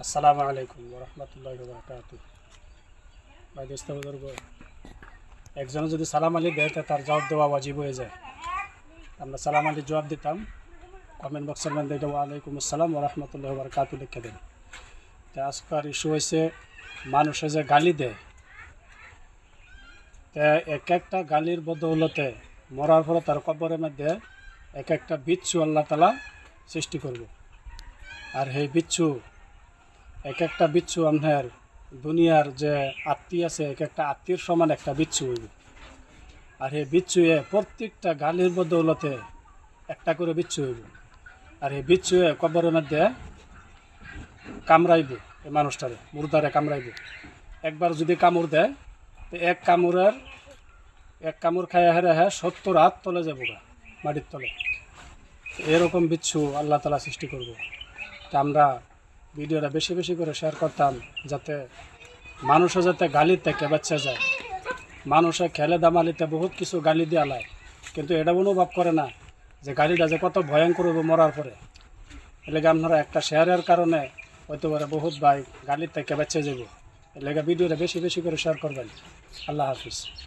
আসসালামু আলাইকুম রহমতুল্লাহি বারাকাতুহু। ভাই দোস্ত বুজুর্গ, একজনে যদি সালাম আলী দেয় তা তার জবাব দেওয়া ওয়াজিব হয়ে যায়। আমরা সালাম আলী জবাব দিতাম, কমেন্ট বক্সের মধ্যে ওয়ালাইকুম আসসালাম রহমতুল্লাহি বারাকাতুহু লিখে দেন। তা আজকের ইস্যু হয়েছে মানুষে যে গালি দেয়, তা এক একটা গালির বদৌলতে মরার পরে তার কবরের মধ্যে এক একটা বিচ্ছু আল্লাহ তালা সৃষ্টি করব। আর সেই বিচ্ছু এক একটা বিচ্ছু আপনার দুনিয়ার যে আত্মীয় আছে এক একটা আত্মীয়র সমান একটা বিচ্ছু হইব। আর এই বিচ্ছুয়ে প্রত্যেকটা গালির বদৌলতে একটা করে বিচ্ছু হইব। আর এই বিচ্ছুয়ে কবরের মধ্যে কামড়াইব, এই মানুষটারে মুর্দারে কামড়াইব। একবার যদি কামড় দেয় তো এক কামড় খাইয়া হেরে 70 হাত তলে যাবো গা, মাটির তলে। এরকম বিচ্ছু আল্লাহ তালা সৃষ্টি করব। তা আমরা ভিডিওটা বেশি বেশি করে শেয়ার করতাম, যাতে মানুষও যাতে গালি থেকে বাচ্চা যায়। মানুষে খেলে দামালিতে বহুত কিছু গালি দিয়ে আলায়, কিন্তু এটা অনুভব করে না যে গালিটা যে কত ভয়ঙ্কর হবে মরার পরে। এলাকা আপনারা একটা শেয়ারের কারণে হয়তো পারে বহুত ভাই গালির থেকে বাচ্চা যাব। এলাকা ভিডিওটা বেশি বেশি করে শেয়ার করবেন। আল্লাহ হাফিজ।